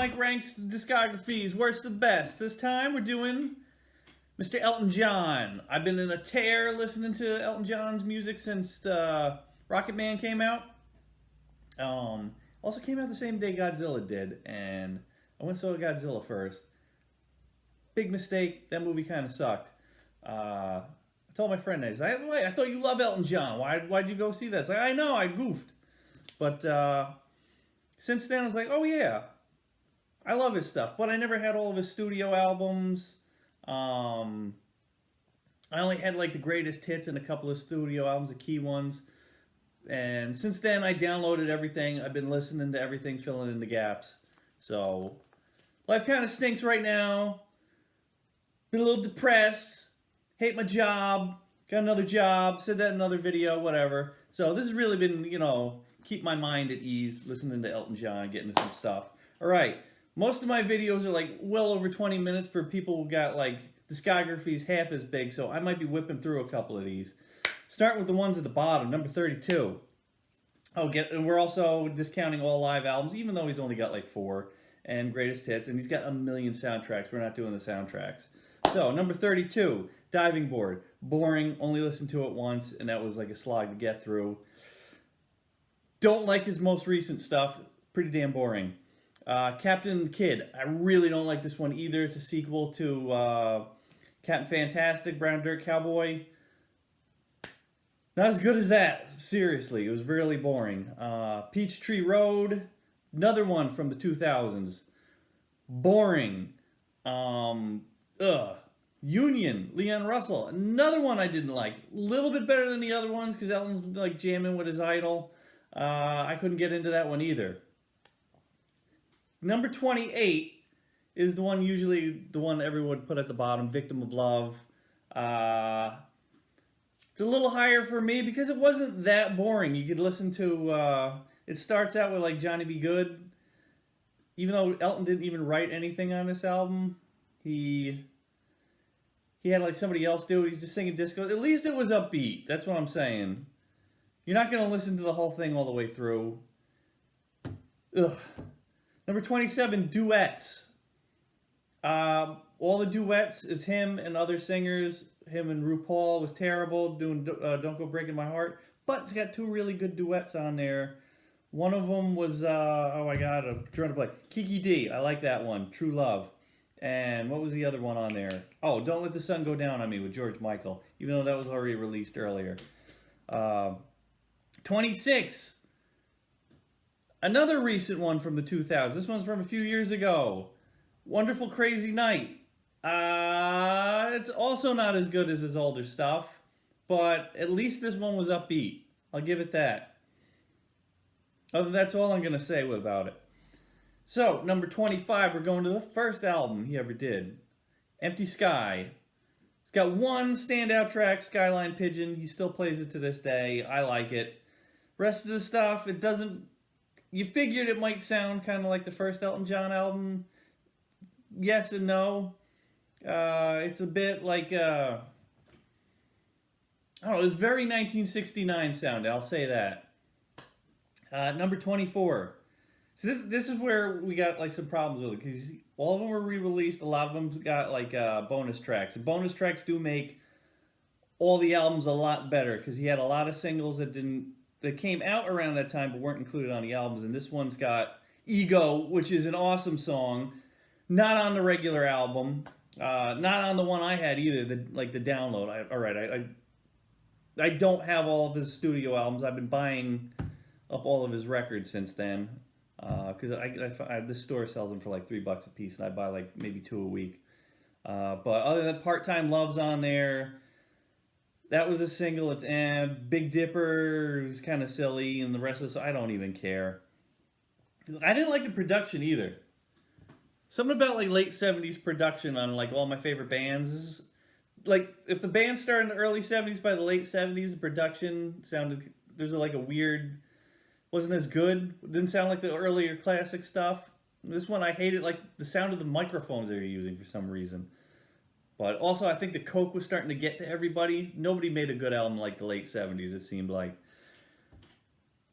Mike ranks discographies, worst to best. This time we're doing Mr. Elton John. I've been in a tear listening to Elton John's music since Rocket Man came out. Also came out the same day Godzilla did, and I went and saw Godzilla first. Big mistake. That movie kind of sucked. I told my friend that. I thought you love Elton John. Why'd you go see this? I know, I goofed. But since then, I was like, oh yeah, I love his stuff. But I never had all of his studio albums. I only had like the greatest hits and a couple of studio albums, the key ones. And since then, I downloaded everything. I've been listening to everything, filling in the gaps. So life kind of stinks right now. Been a little depressed. Hate my job. Got another job. Said that in another video, whatever. So this has really been, keep my mind at ease, listening to Elton John, getting to some stuff. All right. Most of my videos are like well over 20 minutes for people who got like discographies half as big, so I might be whipping through a couple of these. Starting with the ones at the bottom, number 32. And we're also discounting all live albums, even though he's only got like 4, and greatest hits, and he's got a million soundtracks. We're not doing the soundtracks. So, number 32, Diving Board. Boring, only listened to it once, and that was like a slog to get through. Don't like his most recent stuff. Pretty damn boring. Captain Kidd. I really don't like this one either. It's a sequel to Captain Fantastic, Brown Dirt Cowboy. Not as good as that. Seriously, it was really boring. Peachtree Road. Another one from the 2000s. Boring. Union, Leon Russell. Another one I didn't like. A little bit better than the other ones because Elton's like jamming with his idol. I couldn't get into that one either. Number 28 is the one, usually the one everyone would put at the bottom, Victim of Love. It's a little higher for me because it wasn't that boring. You could listen to, it starts out with like Johnny B. Good. Even though Elton didn't even write anything on this album, he had like somebody else do it. He's just singing disco. At least it was upbeat. That's what I'm saying. You're not going to listen to the whole thing all the way through. Ugh. Number 27, Duets. All the duets, it's him and other singers. Him and RuPaul was terrible, doing Don't Go Breaking My Heart. But it's got 2 really good duets on there. One of them was, oh my god, I'm trying to play. Kiki D, I like that one. True Love. And what was the other one on there? Oh, Don't Let the Sun Go Down on Me with George Michael. Even though that was already released earlier. 26. Another recent one from the 2000s. This one's from a few years ago. Wonderful Crazy Night. It's also not as good as his older stuff, but at least this one was upbeat. I'll give it that. That's all I'm going to say about it. So, number 25, we're going to the first album he ever did. Empty Sky. It's got one standout track, Skyline Pigeon. He still plays it to this day. I like it. Rest of the stuff, it doesn't... You figured it might sound kind of like the first Elton John album. Yes and no. It's a bit like... I don't know, it's very 1969 sound, I'll say that. Number 24. So this is where we got like some problems with it, because all of them were re-released. A lot of them got like bonus tracks. And bonus tracks do make all the albums a lot better, because he had a lot of singles that came out around that time but weren't included on the albums. And this one's got Ego, which is an awesome song, not on the regular album, not on the one I had either, the download. I don't have all of his studio albums. I've been buying up all of his records since then. Because this store sells them for like $3 a piece, and I buy like maybe 2 a week. But other than Part-Time Love's on there, that was a single. It's Big Dipper was kind of silly, and the rest of this I don't even care. I didn't like the production either. Something about like late 70s production on like all my favorite bands is like if the band started in the early 70s, by the late 70s, the production sounded there's like a weird. Wasn't as good. Didn't sound like the earlier classic stuff. This one I hated, like the sound of the microphones they were using for some reason. But also I think the coke was starting to get to everybody. Nobody made a good album like the late 70s, it seemed like.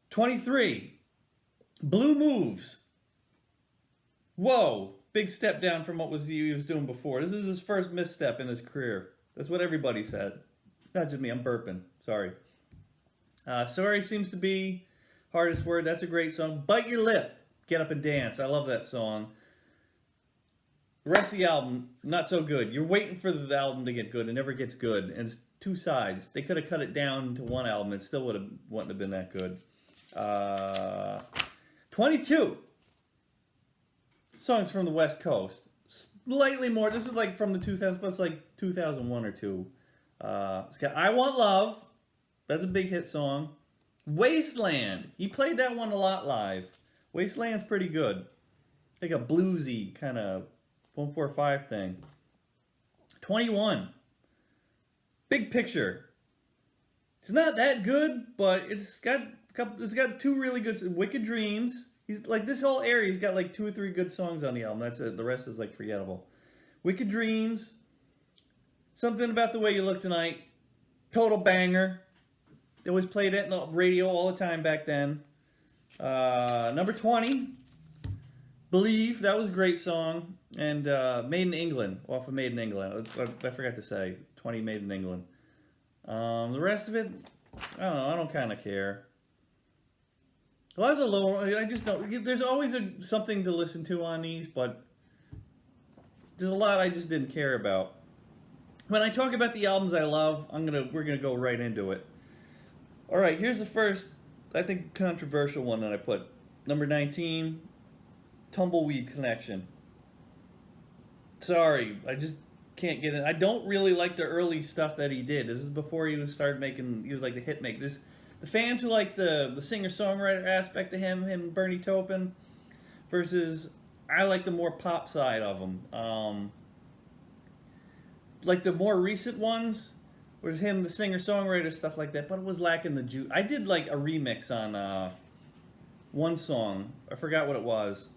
23. Blue Moves. Whoa, big step down from what he was doing before. This is his first misstep in his career. That's what everybody said. Not just me, I'm burping. Sorry. Sorry seems to be hardest word. That's a great song. Bite Your Lip, Get Up and Dance. I love that song. The rest of the album, not so good. You're waiting for the album to get good. It never gets good. And it's two sides. They could have cut it down to one album. It still wouldn't have been that good. 22 songs from the West Coast. Slightly more. This is like from the 2000s, but it's like 2001 or 2. It's got I Want Love. That's a big hit song. Wasteland. He played that one a lot live. Wasteland's pretty good. Like a bluesy kind of 1-4-5 thing. 21. Big Picture. It's not that good, but it's got two really good. Wicked Dreams. He's like this whole area. He's got like 2 or 3 good songs on the album. That's it. The rest is like forgettable. Wicked Dreams. Something About the Way You Look Tonight. Total banger. They always played it on the radio all the time back then. Number 20. Believe. That was a great song. And Made in England. Off of Made in England. I forgot to say. 20 Made in England. The rest of it, I don't know. I don't kind of care. A lot of the lower, I just don't. There's always something to listen to on these, but there's a lot I just didn't care about. When I talk about the albums I love, we're gonna go right into it. All right, here's the first, I think, controversial one that I put. Number 19, Tumbleweed Connection. Sorry, I just can't get it. I don't really like the early stuff that he did. This is before he started making. He was like the hit maker. The fans who like the singer-songwriter aspect of him and Bernie Taupin, versus I like the more pop side of him. Like the more recent ones, with him, the singer-songwriter stuff like that, but it was lacking the juice. I did like a remix on one song. I forgot what it was,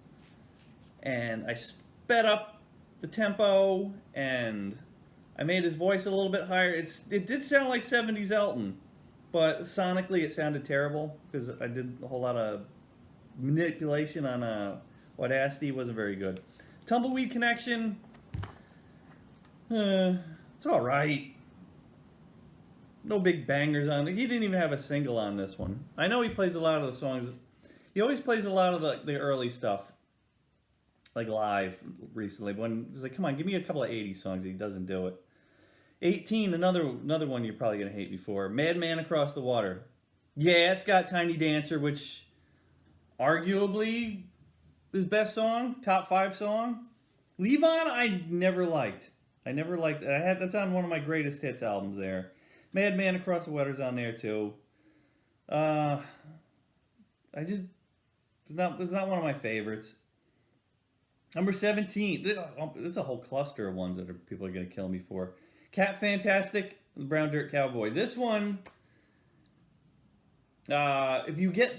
and I sped up the tempo and I made his voice a little bit higher. It did sound like 70s Elton, but sonically it sounded terrible because I did a whole lot of manipulation on Audacity. It wasn't very good. Tumbleweed Connection, it's all right. No big bangers on it. He didn't even have a single on this one. I know he plays a lot of the songs. He always plays a lot of the early stuff, like live recently. When he's like, come on, give me a couple of 80s songs. He doesn't do it. 18, another one you're probably going to hate me for. Madman Across the Water. Yeah, it's got Tiny Dancer, which arguably his best song, top 5 song. Leave On, I never liked. That's on one of my greatest hits albums there. Madman Across the Water's on there too. It's not one of my favorites. Number 17. It's a whole cluster of ones that people are going to kill me for. Cat Fantastic, the Brown Dirt Cowboy. This one, if you get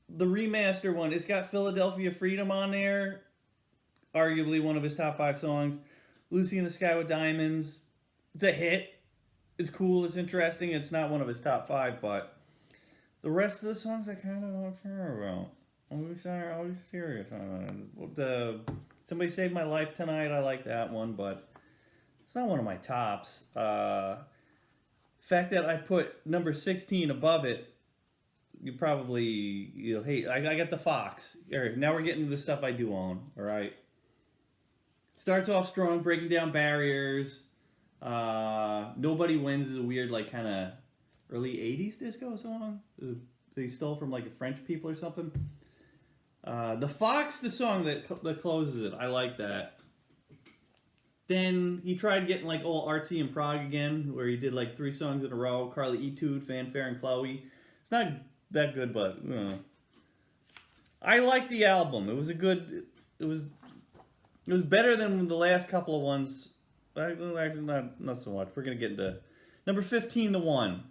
the remaster one, it's got Philadelphia Freedom on there. Arguably one of his top 5 songs. Lucy in the Sky with Diamonds. It's a hit. It's cool. It's interesting. It's not one of his top 5, but the rest of the songs I kind of don't care about. I'll be serious on it. Somebody Saved My Life Tonight. I like that one, but it's not one of my tops. Fact that I put number 16 above it, you'll hate. I got the Fox. All right, now we're getting to the stuff I do own. All right. Starts off strong, breaking down barriers. Nobody Wins is a weird, like, kind of early 80s disco song. They stole from, like, French people or something. The Fox, the song that closes it, I like that. Then he tried getting like all artsy in Prague again, where he did like 3 songs in a row. Carly Etude, Fanfare, and Chloe. It's not that good, but I like the album. It was better than the last couple of ones. Not so much. We're gonna get into number 15, The One.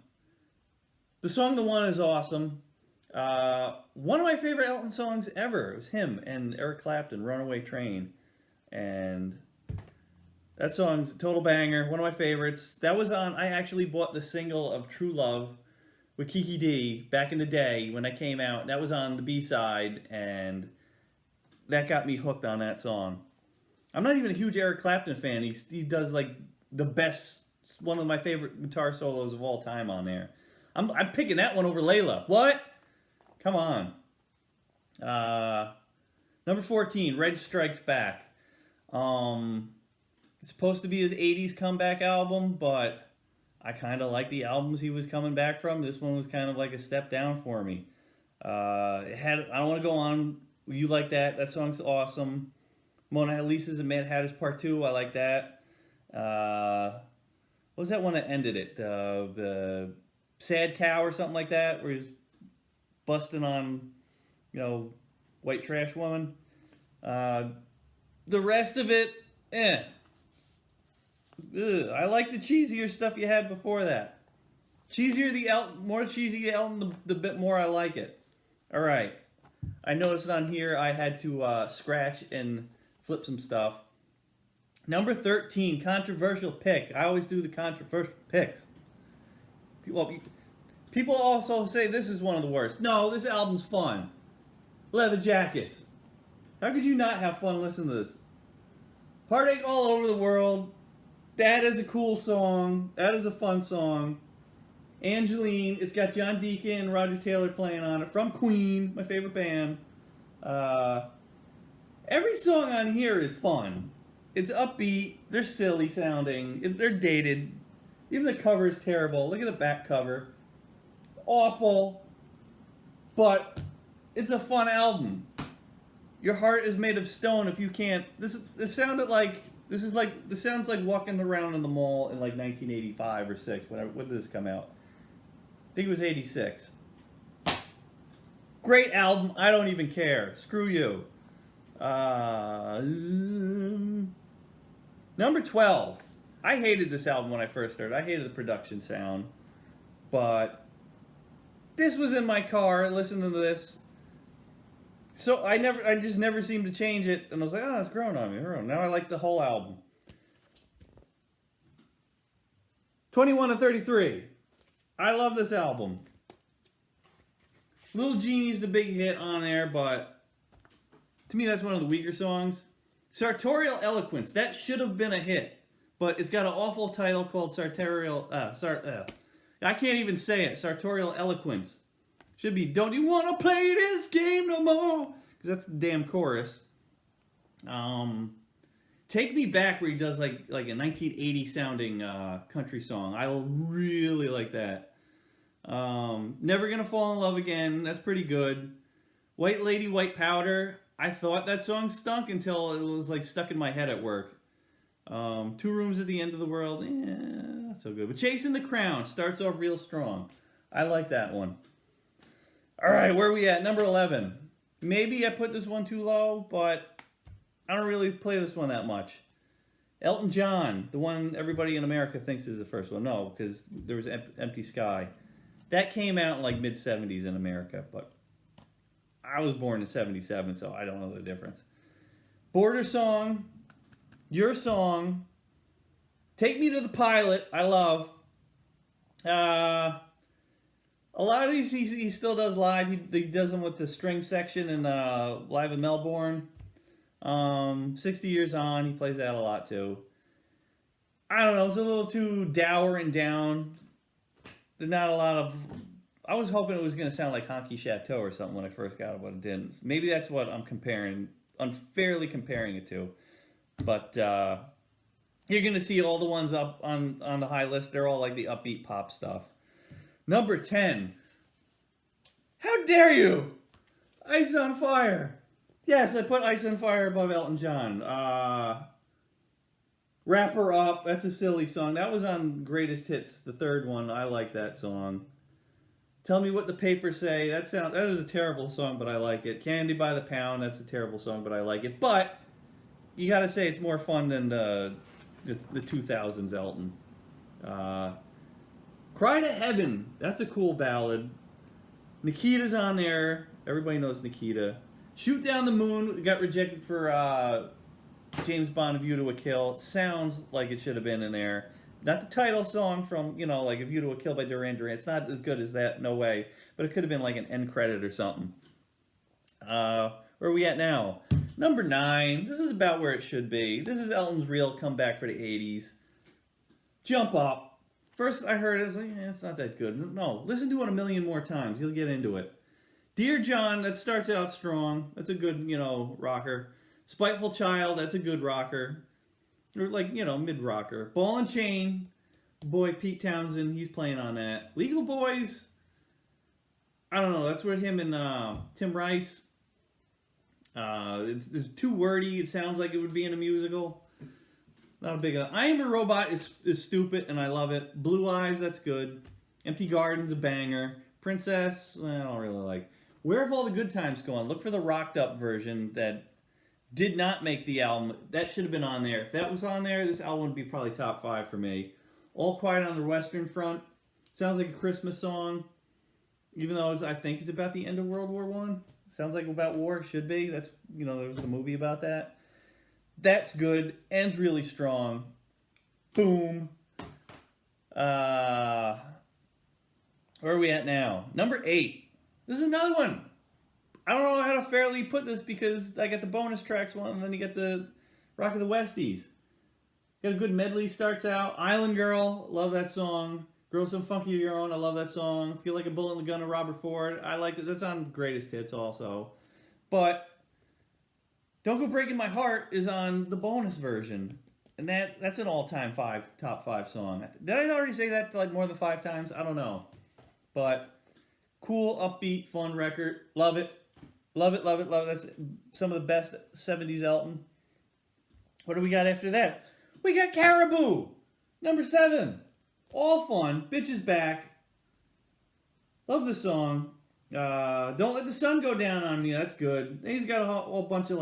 The song The One is awesome. One of my favorite Elton songs ever. It was him and Eric Clapton, Runaway Train. And that song's a total banger. One of my favorites. That was on, I actually bought the single of True Love with Kiki D back in the day when that came out. That was on the B-side, and that got me hooked on that song. I'm not even a huge Eric Clapton fan. He does like the best, one of my favorite guitar solos of all time on there. I'm picking that one over Layla. What? Come on. Number 14, Red Strikes Back. It's supposed to be his 80s comeback album, but I kind of like the albums he was coming back from. This one was kind of like a step down for me. I Don't Want to Go On. You like that? That song's awesome. Mona Lisa's and Mad Hatters Part 2. I like that. What was that one that ended it? The Sad Cow or something like that, where he's busting on, white trash woman. The rest of it, eh. Ugh, I like the cheesier stuff you had before that. More cheesy the Elton, the bit more I like it. All right. I noticed on here I had to scratch and flip some stuff. Number 13, controversial pick. I always do the controversial picks. People also say this is one of the worst. No, this album's fun. Leather Jackets. How could you not have fun listening to this? Heartache All Over the World. That is a cool song. That is a fun song. Angeline. It's got John Deacon and Roger Taylor playing on it. From Queen, my favorite band. Every song on here is fun. It's upbeat. They're silly sounding. They're dated. Even the cover is terrible. Look at the back cover. Awful. But it's a fun album. Your heart is made of stone if you can't. This sounded like. This sounds like walking around in the mall in like 1985 or 6. When did this come out? I think it was 86. Great album. I don't even care. Screw you. Number 12. I hated this album when I first started. I hated the production sound. But this was in my car listening to this. So I just never seemed to change it, and I was like, oh, it's growing on me. Now I like the whole album. 21 to 33. I love this album. Little Genie's the big hit on there, but to me that's one of the weaker songs. Sartorial Eloquence. That should have been a hit, but it's got an awful title called Sartorial. I can't even say it. Sartorial Eloquence. Should be, don't you want to play this game no more? Because that's the damn chorus. Take Me Back, where he does like a 1980 sounding country song. I really like that. Never Gonna Fall in Love Again. That's pretty good. White Lady, White Powder. I thought that song stunk until it was like stuck in my head at work. 2 Rooms at the End of the World. Not so good. But Chasing the Crown starts off real strong. I like that one. All right, where are we at? Number 11. Maybe I put this one too low, but I don't really play this one that much. Elton John, the one everybody in America thinks is the first one. No, because there was Empty Sky. That came out in like mid-70s in America, but I was born in 77, so I don't know the difference. Border Song, Your Song, Take Me to the Pilot, I love. A lot of these he still does live. He does them with the string section and live in Melbourne. 60 Years On, he plays that a lot too. I don't know, it's a little too dour and down. There's not a lot of... I was hoping it was going to sound like Honey Chateau or something when I first got it, but it didn't. Maybe that's what I'm unfairly comparing it to. But you're going to see all the ones up on the high list. They're all like the upbeat pop stuff. Number 10. How dare you? Ice on Fire. Yes, I put Ice on Fire above Elton John. Wrap Her Up. That's a silly song. That was on Greatest Hits, the third one. I like that song. Tell Me What the Papers Say. That is a terrible song, but I like it. Candy by the Pound. That's a terrible song, but I like it. But you got to say it's more fun than the 2000s Elton. Cry to Heaven. That's a cool ballad. Nikita's on there. Everybody knows Nikita. Shoot Down the Moon got rejected for James Bond, View to a Kill. Sounds like it should have been in there. Not the title song from, like A View to a Kill by Duran Duran. It's not as good as that, no way. But it could have been like an end credit or something. Where are we at now? Number 9. This is about where it should be. This is Elton's real comeback for the 80s. Jump Up. First I heard it, I was like, it's not that good. No, listen to it a million more times. You'll get into it. Dear John, that starts out strong. That's a good, rocker. Spiteful Child, that's a good rocker. Or like, mid-rocker. Ball and Chain. Boy, Pete Townsend, he's playing on that. Legal Boys, I don't know. That's where him and Tim Rice. It's too wordy. It sounds like it would be in a musical. Not a big. I Am a Robot is stupid, and I love it. Blue Eyes, that's good. Empty Garden's a banger. Princess, I don't really like. Where Have All the Good Times Gone? Look for the rocked up version that did not make the album. That should have been on there. If that was on there, this album would be probably top 5 for me. All Quiet on the Western Front. Sounds like a Christmas song. Even though I think it's about the end of World War I. Sounds like about war. It should be. That's, there was the movie about that. That's good. Ends really strong. Boom. Where are we at now? Number 8. This is another one. I don't know how to fairly put this because I get the bonus tracks one and then you get the Rock of the Westies. Got a good medley, starts out. Island Girl, love that song. Grow Some Funky of Your Own, I love that song. Feel Like a Bullet in the Gun of Robert Ford, I like it. That's on Greatest Hits also. But Don't Go Breaking My Heart is on the bonus version. And that's an all-time top 5 song. Did I already say that like more than 5 times? I don't know. But cool, upbeat, fun record. Love it. Love it, love it, love it. That's some of the best 70s Elton. What do we got after that? We got Caribou, number 7. All fun. Bitch is back. Love the song. Don't Let the Sun Go Down on Me. That's good. He's got a whole bunch of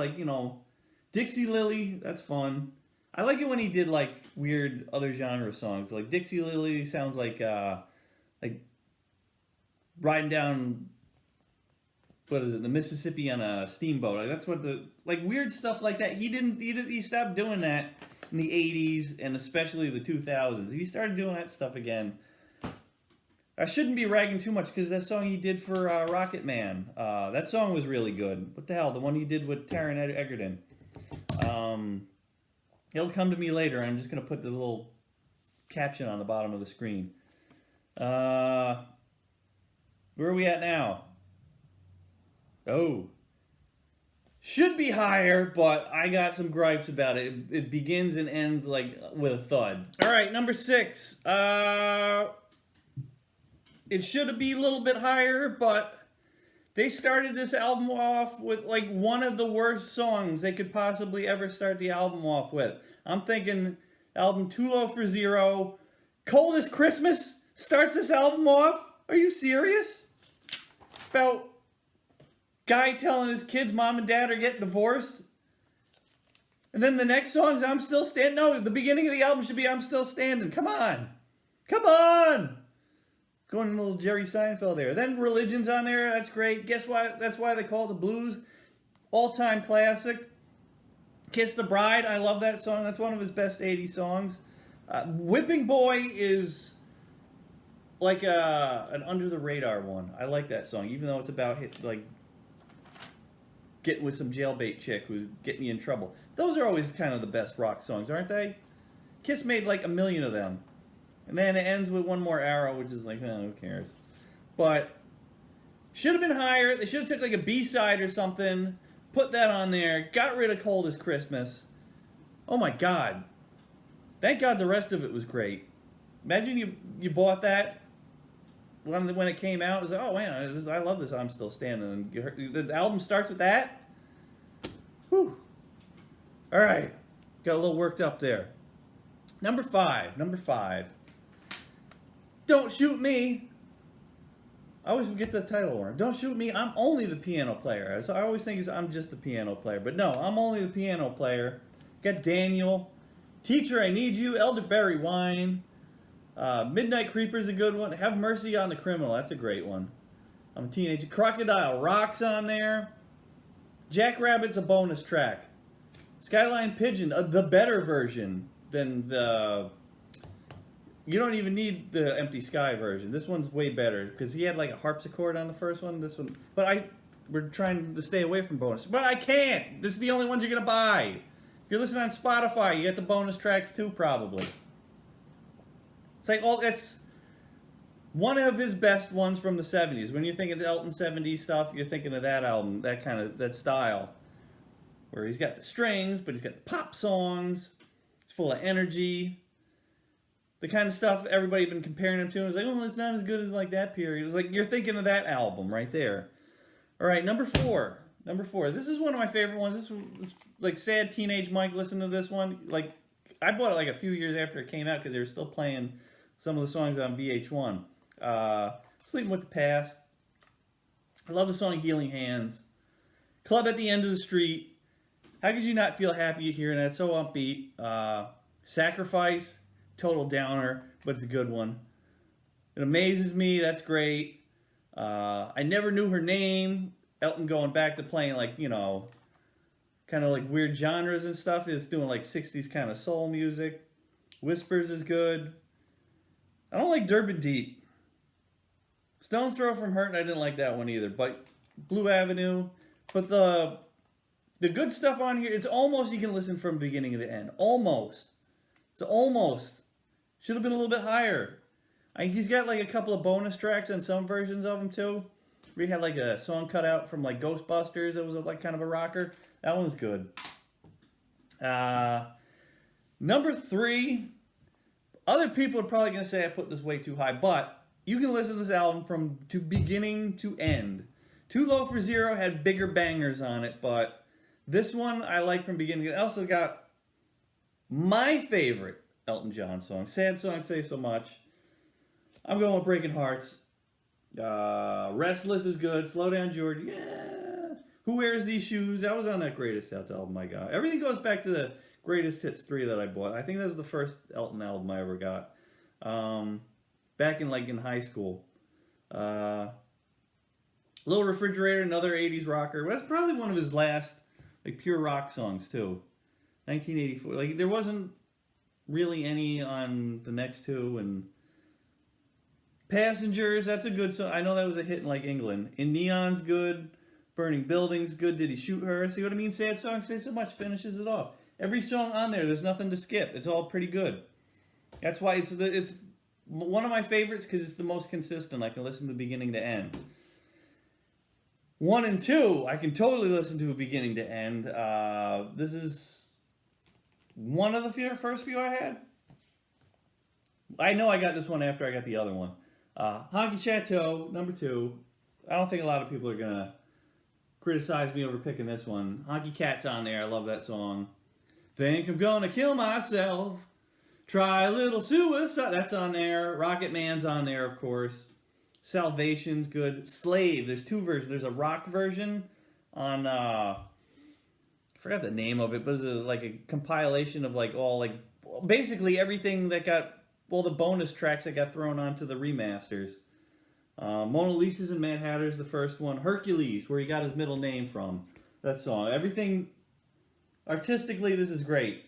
Dixie Lily. That's fun. I like it when he did weird other genre songs. Like Dixie Lily sounds like riding down, what is it, the Mississippi on a steamboat. That's what weird stuff like that. He stopped doing that in the 80s and especially the 2000s. He started doing that stuff again. I shouldn't be ragging too much because that song he did for Rocket Man, that song was really good. What the hell? The one he did with Taron Egerton. It'll come to me later. I'm just going to put the little caption on the bottom of the screen. Where are we at now? Oh. Should be higher, but I got some gripes about it. It begins and ends with a thud. All right, number 6. It should be a little bit higher, but they started this album off with one of the worst songs they could possibly ever start the album off with. I'm thinking album Too Low for Zero. Coldest Christmas starts this album off? Are you serious? About guy telling his kids mom and dad are getting divorced. And then the next song's I'm Still Standing. No, the beginning of the album should be I'm Still Standing. Come on. Come on. Going a little Jerry Seinfeld there. Then Religion's on there. That's great. Guess what? That's why they call it the blues. All-time classic. Kiss the Bride. I love that song. That's one of his best 80s songs. Whipping Boy is like an under-the-radar one. I like that song, even though it's about getting with some jailbait chick who's getting you in trouble. Those are always kind of the best rock songs, aren't they? Kiss made a million of them. And then it ends with One More Arrow, which is who cares? But should have been higher. They should have took a B-side or something, put that on there, got rid of Coldest Christmas. Oh my God. Thank God the rest of it was great. Imagine you bought that when it came out. It was oh man, I love this I'm Still Standing. And the album starts with that. Whew. All right. Got a little worked up there. Number 5. Don't Shoot Me. I always forget the title word. Don't Shoot Me. I'm only the piano player. So I always think I'm just the piano player. But no, I'm only the piano player. Got Daniel. Teacher, I Need You. Elderberry Wine. Midnight Creeper's a good one. Have Mercy on the Criminal. That's a great one. I'm a Teenager. Crocodile Rock's on there. Jackrabbit's a bonus track. Skyline Pigeon, the better version than the... You don't even need the Empty Sky version. This one's way better because he had a harpsichord on the first one. This one, but we're trying to stay away from bonus. But I can't. This is the only ones you're gonna buy. If you're listening on Spotify, you get the bonus tracks too, probably. It's like it's one of his best ones from the 70s. When you're thinking of Elton 70s stuff, you're thinking of that album, that style. Where he's got the strings, but he's got the pop songs. It's full of energy. The kind of stuff everybody been comparing him to. It's like, oh, it's not as good as like that period. It's like you're thinking of that album right there. All right, number four. This is one of my favorite ones. This was like sad teenage Mike listened to this one. Like I bought it like a few years after it came out because they were still playing some of the songs on VH1. Sleeping with the Past. I love the song Healing Hands. Club at the End of the Street. How could you not feel happy hearing that? It's so upbeat. Sacrifice. Total downer, but it's a good one. It Amazes Me. That's great. I Never Knew Her Name. Elton going back to playing like, you know, kind of like weird genres and stuff. It's doing like 60s kind of soul music. Whispers is good. I don't like Durbin Deep. Stone's Throw from Hurt, I didn't like that one either. But Blue Avenue. But the good stuff on here, it's almost you can listen from beginning to the end. Almost. It's almost. Should have been a little bit higher. He's got like a couple of bonus tracks on some versions of them too. We had like a song cut out from like Ghostbusters. It was like kind of a rocker. That one was good. Number 3. Other people are probably going to say I put this way too high, but you can listen to this album from beginning to end. Too Low for Zero had bigger bangers on it, but this one I like from beginning to end. I also got my favorite Elton John song. Sad Song, Say So Much. I'm going with Breaking Hearts. Restless is good. Slow Down George. Yeah. Who Wears These Shoes? That was on that Greatest Hits album I got. Everything goes back to the Greatest Hits 3 that I bought. I think that was the first Elton album I ever got. Back in high school. Little Refrigerator, another 80s rocker. That's probably one of his last like pure rock songs too. 1984. Like there wasn't really any on the next two. And Passengers, that's a good song. I know that was a hit in like England. In Neon's good. Burning Buildings good. Did He Shoot Her? See what I mean? Sad Song, Say So Much finishes it off. Every song on there's nothing to skip. It's all pretty good. That's why it's one of my favorites because it's the most consistent. I can listen to beginning to end. 1 and 2, I can totally listen to beginning to end. This is one of the first few I had. I know I got this one after I got the other one. Honey Chateau, number 2. I don't think a lot of people are going to criticize me over picking this one. Honky Cat's on there. I love that song. Think I'm gonna kill myself. Try a little suicide. That's on there. Rocket Man's on there, of course. Salvation's good. Slave. There's 2 versions. There's a rock version on, I forgot the name of it, but it's like a compilation of like all like, basically everything that got, all the bonus tracks that got thrown onto the remasters. Mona Lisa's and Mad Hatter's the first one. Hercules, where he got his middle name from. That song. Everything, artistically, this is great.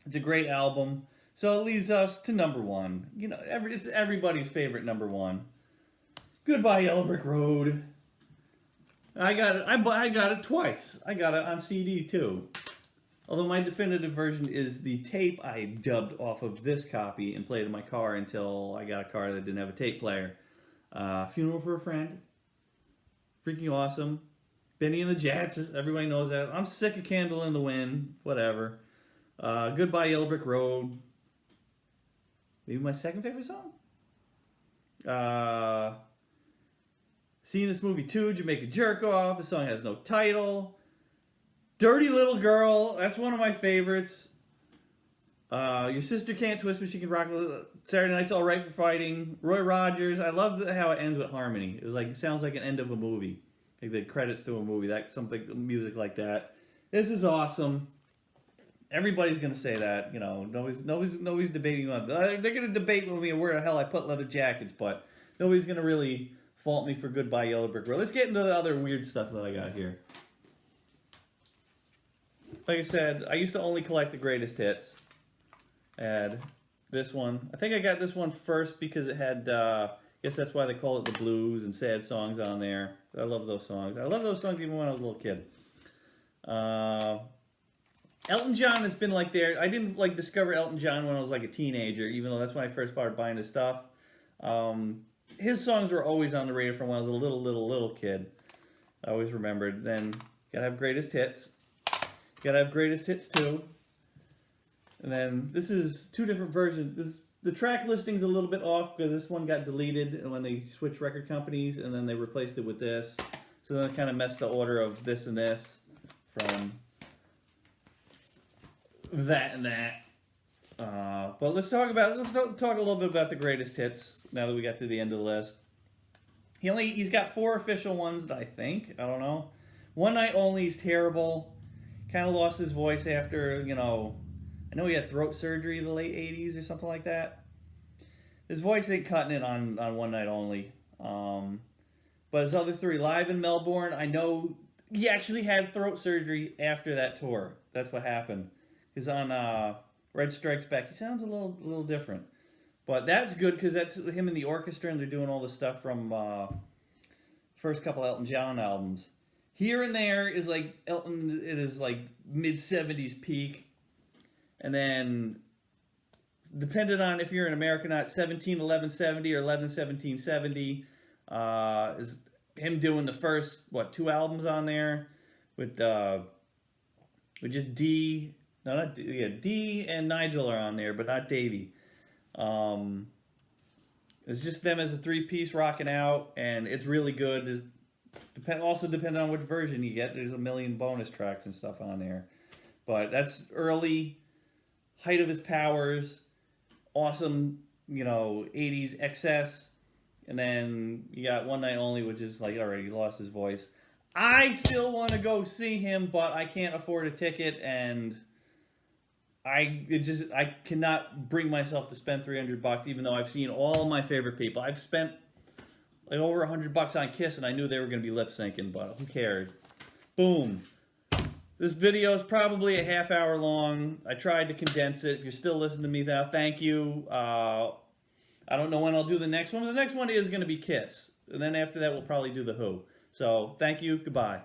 It's a great album. So it leads us to number 1. You know, it's everybody's favorite number 1. Goodbye Yellow Brick Road. I got it. I got it twice. I got it on CD too. Although my definitive version is the tape I dubbed off of this copy and played in my car until I got a car that didn't have a tape player. Funeral for a Friend. Freaking awesome. Benny and the Jets. Everybody knows that. I'm sick of Candle in the Wind. Whatever. Goodbye Yellow Brick Road. Maybe my second favorite song? Seeing This Movie Too, Jamaica Jerk Off. The song has no title. Dirty Little Girl, that's one of my favorites. Your Sister Can't Twist Me, She Can Rock. Saturday Night's All Right for Fighting. Roy Rogers, I love how it ends with harmony. It sounds like an end of a movie. Like the credits to a movie, music like that. This is awesome. Everybody's gonna say that, you know. Nobody's debating on. They're gonna debate with me where the hell I put Leather Jackets, but nobody's gonna really fault me for Goodbye Yellow Brick Road. Let's get into the other weird stuff that I got here. Like I said, I used to only collect the greatest hits. I had this one. I think I got this one first because it had Guess that's why they call it the blues and sad songs on there. I love those songs. I love those songs even when I was a little kid. Elton John has been like there. I didn't like discover Elton John when I was like a teenager, even though that's when I first started buying his stuff. His songs were always on the radio from when I was a little kid. I always remembered. Then gotta have greatest hits. Gotta have greatest hits too. And then this is two different versions. The track listing's a little bit off because this one got deleted when they switched record companies, and then they replaced it with this. So then it kind of messed the order of this and this from that and that. But let's talk a little bit about the greatest hits now that we got to the end of the list. He's got 4 official ones that I think. I don't know. One Night Only is terrible. Kind of lost his voice after, I know he had throat surgery in the late 80s or something like that. His voice ain't cutting it on One Night Only. But his other 3, Live in Melbourne, I know he actually had throat surgery after that tour. That's what happened. He's on Red Strikes Back. He sounds a little different. But that's good because that's him and the orchestra, and they're doing all the stuff from first couple Elton John albums. Here and There is like Elton, it is like mid-70s peak. And then, depending on if you're in America or not, 17-11-70 or 11-17-70 is him doing the first, 2 albums on there with just D. No, not D. Yeah, D and Nigel are on there, but not Davey. It's just them as a 3-piece rocking out, and it's really good. Also depending on which version you get, there's a million bonus tracks and stuff on there. But that's early, height of his powers, awesome, 80s excess. And then you got One Night Only, which is like already lost his voice. I still want to go see him, but I can't afford a ticket, and I cannot bring myself to spend $300, even though I've seen all my favorite people. I've spent like over $100 on Kiss, and I knew they were going to be lip syncing, but who cared? Boom. This video is probably a half hour long. I tried to condense it. If you're still listening to me now, thank you. I don't know when I'll do the next one. The next one is going to be Kiss. And then after that, we'll probably do The Who. So, thank you. Goodbye.